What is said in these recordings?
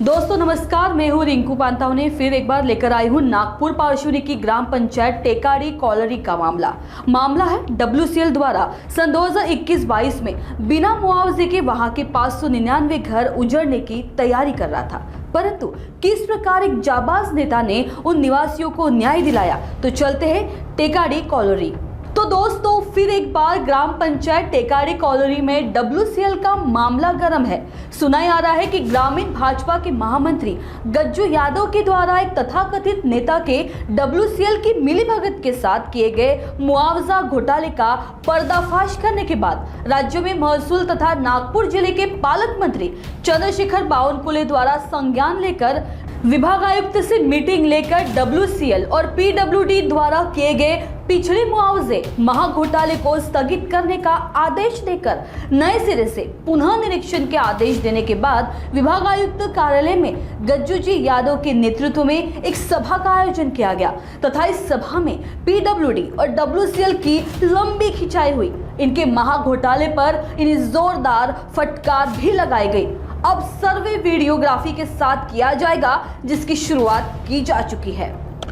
दोस्तों नमस्कार, मैं हूँ रिंकू पांतावने फिर एक बार लेकर आई हूँ नागपुर पारशुनी की ग्राम पंचायत टेकाड़ी कॉलोनी का मामला है WCL द्वारा सन 2021-22 में बिना मुआवजे के वहां के 599 घर उजड़ने की तैयारी कर रहा था, परंतु किस प्रकार एक जाबाज नेता ने उन निवासियों को न्याय दिलाया। तो चलते हैं टेकाड़ी कॉलोनी। तो दोस्तों फिर एक बार ग्राम पंचायत टेकाड़ी कॉलोनी में WCL का मामला गर्म है। सुनाई आ रहा है कि ग्रामीण भाजपा के महामंत्री गज्जू यादव के द्वारा एक तथाकथित नेता के WCL की मिलीभगत के साथ किए गए मुआवजा घोटाले का पर्दाफाश करने के बाद राज्य में महसूल तथा नागपुर जिले के पालक मंत्री चंद्रशेखर बावनकुले द्वारा संज्ञान लेकर विभाग आयुक्त से मीटिंग लेकर WCL और PWD द्वारा किए गए पिछले मुआवजे महाघोटाले को स्थगित करने का आदेश देकर नए सिरे से पुनः निरीक्षण के आदेश देने के बाद विभाग आयुक्त कार्यालय में गज्जू जी यादव के नेतृत्व में एक सभा का आयोजन किया गया तथा इस सभा में PWD और WCL की लंबी खिंचाई हुई। इनके महाघोटाले पर इन्हें जोरदार फटकार भी लगाई गई। अब सर्वे वीडियोग्राफी के साथ किया जाएगा जिसकी शुरुआत की जा चुकी है।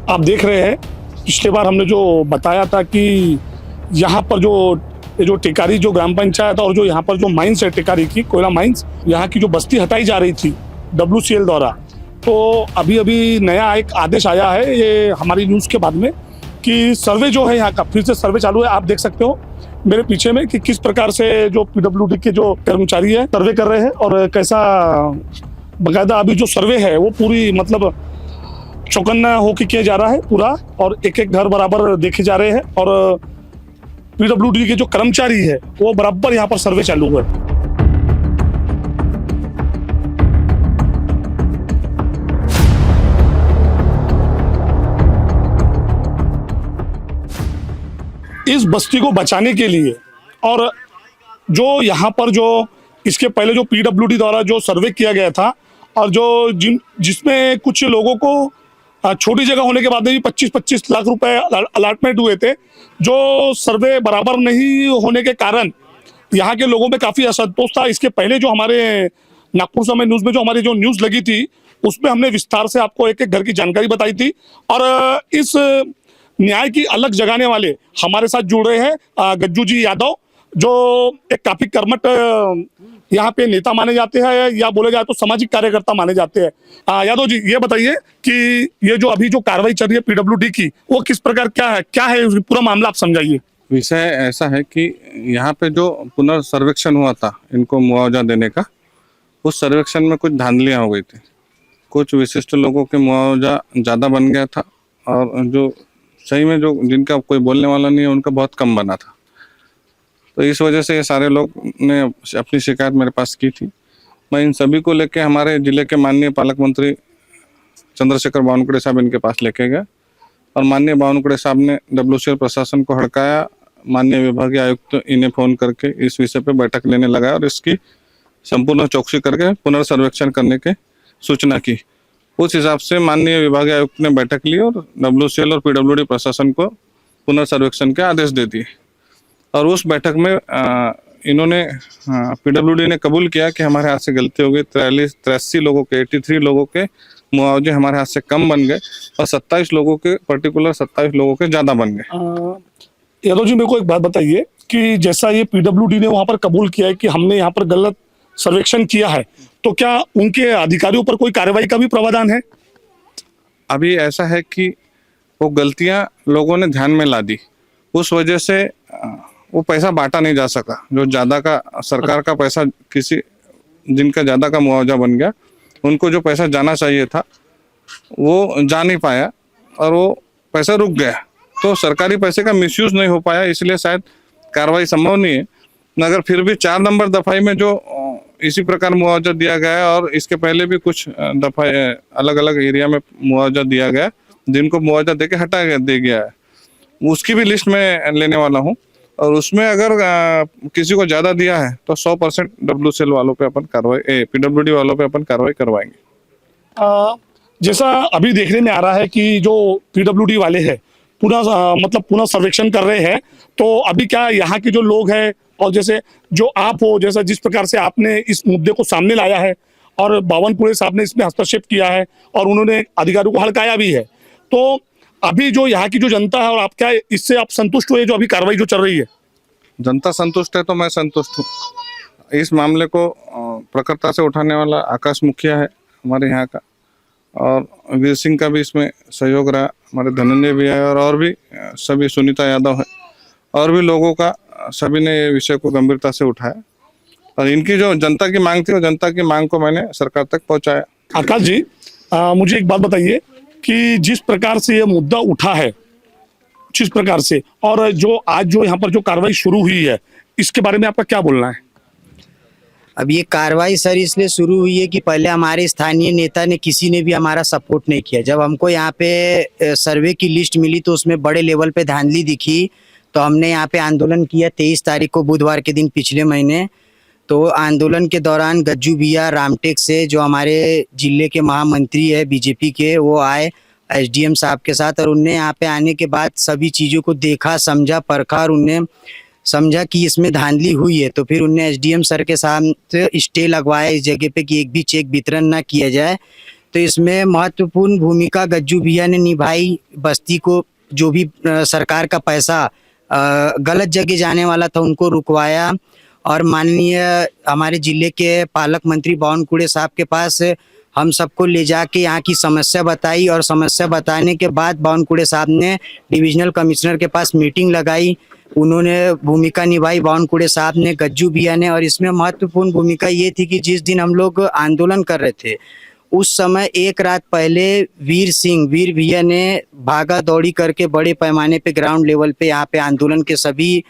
आप देख रहे हैं पिछले बार हमने जो बताया था कि यहाँ पर जो टेकारी जो ग्राम पंचायत और जो यहाँ पर जो माइंस है टेकारी की कोयला माइंस, यहाँ की जो बस्ती हटाई जा रही थी WCL द्वारा, तो अभी नया एक आदेश आया है ये हमारी न्यूज़ के बाद में कि सर्वे जो है यहाँ का फिर से सर्वे चालू है। आप देख सकते हो मेरे पीछे में कि किस प्रकार से जो PWD के जो कर्मचारी है सर्वे कर रहे हैं और कैसा बकायदा अभी जो सर्वे है वो पूरी मतलब चौकन्ना होके किया जा रहा है पूरा, और एक एक घर बराबर देखे जा रहे हैं और PWD के जो कर्मचारी है वो बराबर यहाँ पर सर्वे चालू है। इस बस्ती को बचाने के लिए और जो यहाँ पर जो इसके पहले जो PWD द्वारा जो सर्वे किया गया था और जो जिसमें कुछ लोगों को छोटी जगह होने के बाद में भी 25-25 लाख रुपए अलॉटमेंट हुए थे, जो सर्वे बराबर नहीं होने के कारण यहाँ के लोगों में काफ़ी असंतोष था। इसके पहले जो हमारे नागपुर समय न्यूज़ में जो हमारी जो न्यूज़ लगी थी उसमें हमने विस्तार से आपको एक एक घर की जानकारी बताई थी और इस न्याय की अलग जगाने वाले हमारे साथ जुड़ रहे हैं गज्जू जी यादव, जो एक काफी कर्मठ यहाँ पे नेता माने जाते हैं या बोले जाए तो सामाजिक कार्यकर्ता माने जाते हैं। यादव जी ये बताइए कि ये जो अभी जो कार्रवाई चल रही है PWD की वो किस प्रकार क्या है पूरा मामला आप समझाइए। विषय ऐसा है कि यहाँ पे जो पुनर्सर्वेक्षण हुआ था इनको मुआवजा देने का, उस सर्वेक्षण में कुछ धांधलियाँ हो गई थी। कुछ विशिष्ट लोगों के मुआवजा ज़्यादा बन गया था और जो सही में जो जिनका कोई बोलने वाला नहीं है उनका बहुत कम बना था। तो इस वजह से ये सारे लोग ने अपनी शिकायत मेरे पास की थी। मैं इन सभी को लेके हमारे जिले के माननीय पालक मंत्री चंद्रशेखर बावनकुले साहब इनके पास लेके गए और माननीय बावनकुले साहब ने WCL प्रशासन को हड़काया। माननीय विभागीय आयुक्त इन्हें फ़ोन करके इस विषय पे बैठक लेने लगा और इसकी संपूर्ण चौकसी करके पुनर्सर्वेक्षण करने की सूचना की। उस हिसाब से माननीय विभागीय आयुक्त ने बैठक ली और WCL और PWD प्रशासन को पुनर्सर्वेक्षण के आदेश दे दिए। और उस बैठक में इन्होंने PWD ने कबूल किया कि हमारे हाथ से गलती हो गई। 83 लोगों के 83 लोगों के मुआवजे हमारे हाथ से कम बन गए और 27 लोगों के पर्टिकुलर 27 लोगों के ज़्यादा बन गए। यादव जी मेरे को एक बात बताइए कि जैसा ये PWD ने वहाँ पर कबूल किया है कि हमने यहाँ पर गलत सर्वेक्षण किया है, तो क्या उनके अधिकारियों पर कोई कार्रवाई का भी प्रावधान है? अभी ऐसा है कि वो गलतियां लोगों ने ध्यान में ला दी, उस वजह से वो पैसा बांटा नहीं जा सका। जो ज़्यादा का सरकार का पैसा जिनका ज़्यादा का मुआवजा बन गया उनको जो पैसा जाना चाहिए था वो जा नहीं पाया और वो पैसा रुक गया। तो सरकारी पैसे का मिसयूज नहीं हो पाया, इसलिए शायद कार्रवाई संभव नहीं है। मगर फिर भी 4 नंबर दफाई में जो इसी प्रकार मुआवजा दिया गया है और इसके पहले भी कुछ दफा अलग अलग एरिया में मुआवजा दिया गया, जिनको मुआवजा देके हटा दे गया है, उसकी भी लिस्ट में लेने वाला हूं। और उसमें अगर किसी को ज़्यादा दिया है तो 100% WCL वालों पे अपन कार्रवाई PWD वालों पे अपन कार्रवाई करवाएंगे। जैसा अभी देखने में आ रहा है कि जो PWD वाले हैं पुनः सर्वेक्षण कर रहे हैं, तो अभी क्या यहाँ के जो लोग हैं और जैसे जो आप हो, जैसा जिस प्रकार से आपने इस मुद्दे को सामने लाया है और बावनकुळे साहब ने इसमें हस्तक्षेप किया है और उन्होंने अधिकारियों को हड़काया भी है। तो अभी जो यहाँ की जो जनता है और आप क्या इससे आप संतुष्ट हुए जो अभी कार्रवाई जो चल रही है? जनता संतुष्ट है तो मैं संतुष्ट हूँ। इस मामले को प्रखरता से उठाने वाला आकाश मुखिया है हमारे यहाँ का, और वीर सिंह का भी इसमें सहयोग रहा, हमारे धनंजय भी है और भी सभी, सुनीता यादव है और भी लोगों का, सभी ने ये विषय को गंभीरता से उठाया और इनकी जो जनता की मांग थी वो जनता की मांग को मैंने सरकार तक पहुंचाया। आकाश जी, मुझे एक बात बताइए कि जिस प्रकार से ये मुद्दा उठा है, जिस प्रकार से, और जो आज जो यहाँ पर जो कार्रवाई शुरू हुई है, इसके बारे में आपका क्या बोलना है? अब ये कार्रवाई सर इसलिए शुरू हुई है कि पहले हमारे स्थानीय नेता ने, किसी ने भी हमारा सपोर्ट नहीं किया। जब हमको यहाँ पे सर्वे की लिस्ट मिली तो उसमें बड़े लेवल पे धांधली दिखी, तो हमने यहाँ पे आंदोलन किया 23 तारीख को, बुधवार के दिन पिछले महीने। तो आंदोलन के दौरान गज्जू भैया रामटेक से, जो हमारे जिले के महामंत्री है बीजेपी के, वो आए एसडीएम साहब के साथ, और उनने यहाँ पे आने के बाद सभी चीज़ों को देखा, समझा, परखा, और उनने समझा कि इसमें धांधली हुई है। तो फिर उनने एसडीएम सर के साथ स्टे लगवाया इस जगह पे कि एक भी चेक वितरण ना किया जाए। तो इसमें महत्वपूर्ण भूमिका गज्जू भैया ने निभाई। बस्ती को जो भी सरकार का पैसा गलत जगह जाने वाला था उनको रुकवाया, और माननीय हमारे जिले के पालक मंत्री बावनकुळे साहब के पास हम सबको ले जाके यहाँ की समस्या बताई, और समस्या बताने के बाद बावनकुळे साहब ने डिविजनल कमिश्नर के पास मीटिंग लगाई। उन्होंने भूमिका निभाई, बावनकुळे साहब ने, गज्जू भैया ने। और इसमें महत्वपूर्ण भूमिका ये थी कि जिस दिन हम लोग आंदोलन कर रहे थे उस समय एक रात पहले वीर भैया ने भागा दौड़ी करके बड़े पैमाने पे ग्राउंड लेवल पे यहाँ पे आंदोलन के सभी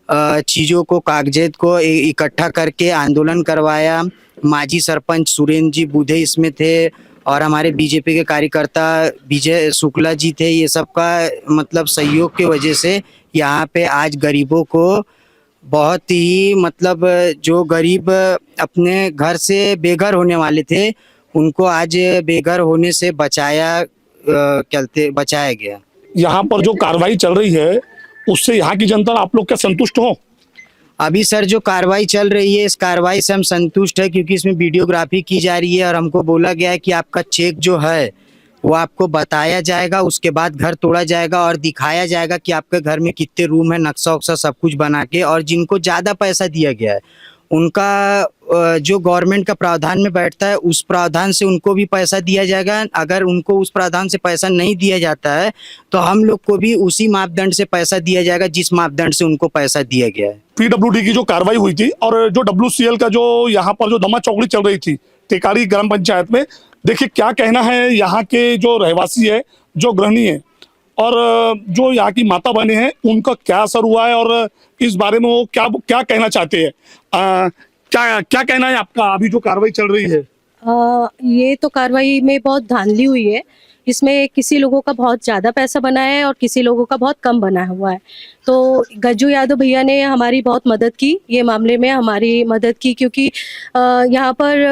चीज़ों को, कागजात को इकट्ठा करके आंदोलन करवाया। माजी सरपंच सुरेंद्र जी बूढ़े इसमें थे, और हमारे बीजेपी के कार्यकर्ता विजय शुक्ला जी थे। ये सब का मतलब सहयोग के वजह से यहाँ पे आज गरीबों को बहुत ही, मतलब जो गरीब अपने घर से बेघर होने वाले थे उनको आज बेघर होने से बचाया गया। यहाँ पर जो कार्रवाई चल रही है उससे यहाँ की जनता, आप लोग क्या संतुष्ट हो? अभी सर जो कार्रवाई चल रही है, इस कार्रवाई से हम संतुष्ट है, क्योंकि इसमें वीडियोग्राफी की जा रही है और हमको बोला गया है कि आपका चेक जो है वो आपको बताया जाएगा, उसके बाद घर तोड़ा जाएगा और दिखाया जाएगा कि आपके घर में कितने रूम है, नक्शा उक्सा सब कुछ बना के। और जिनको ज़्यादा पैसा दिया गया है उनका जो गवर्नमेंट का प्रावधान में बैठता है उस प्रावधान से उनको भी पैसा दिया जाएगा। अगर उनको उस प्रावधान से पैसा नहीं दिया जाता है तो हम लोग को भी उसी मापदंड से पैसा दिया जाएगा जिस मापदंड से उनको पैसा दिया गया है। पीडब्ल्यूडी की जो कार्रवाई हुई थी और जो डब्ल्यूसीएल का जो यहाँ पर जो दमा चौकड़ी चल रही थी टेकारी ग्राम पंचायत में, देखिए क्या कहना है यहाँ के जो रहवासी है, जो गृहिणी है और जो यहाँ की माता बहनें हैं, उनका क्या असर हुआ है और इस बारे में वो क्या कहना चाहते हैं? क्या कहना है आपका अभी जो कार्रवाई चल रही है? ये तो कार्रवाई में बहुत धांधली हुई है। इसमें किसी लोगों का बहुत ज़्यादा पैसा बना है और किसी लोगों का बहुत कम बना हुआ है। तो गज्जू यादव भैया ने हमारी बहुत मदद की, ये मामले में हमारी मदद की, क्योंकि यहाँ पर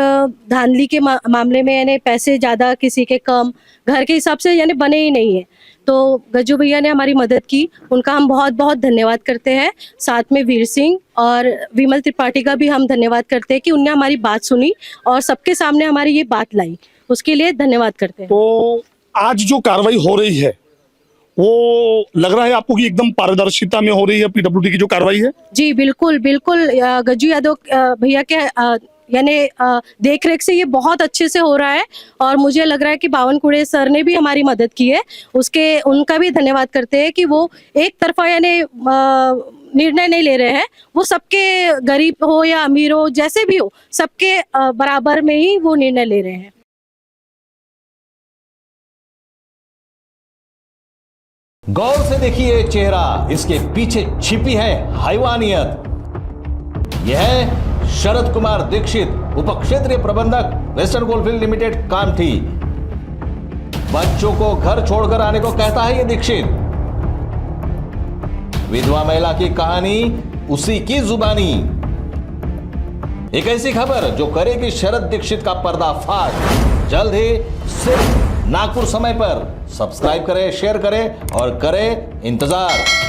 धांधली के मामले में यानी पैसे ज़्यादा किसी के कम, घर के हिसाब से यानी बने ही नहीं है। तो गज्जू भैया ने हमारी मदद की, उनका हम बहुत बहुत धन्यवाद करते हैं। साथ में वीर सिंह और विमल त्रिपाठी का भी हम धन्यवाद करते हैं कि उनने हमारी बात सुनी और सबके सामने हमारी ये बात लाई, उसके लिए धन्यवाद करते हैं। तो आज जो कार्रवाई हो रही है वो लग रहा है आपको कि एकदम पारदर्शिता में हो रही है पीडब्ल्यूडी की जो कार्रवाई है? जी बिल्कुल बिल्कुल, गज्जू यादव भैया के यानी देख रेख से ये बहुत अच्छे से हो रहा है और मुझे लग रहा है कि बावनकुळे सर ने भी हमारी मदद की है, उनका भी धन्यवाद करते हैं कि वो एक तरफा यानी निर्णय नहीं ले रहे हैं। वो सबके, गरीब हो या अमीर हो, जैसे भी हो, सबके बराबर में ही वो निर्णय ले रहे हैं। गौर से देखिए चेहरा, इसके पीछे छिपी है हैवानियत। यह है शरद कुमार दीक्षित, उपक्षेत्रीय प्रबंधक वेस्टर्न कोलफील्ड लिमिटेड कामठी। बच्चों को घर छोड़कर आने को कहता है ये दीक्षित। विधवा महिला की कहानी उसी की जुबानी। एक ऐसी खबर जो करेगी शरद दीक्षित का पर्दाफाश। जल्द ही सिर्फ नागपुर समय पर। सब्सक्राइब करें, शेयर करें और करें इंतजार।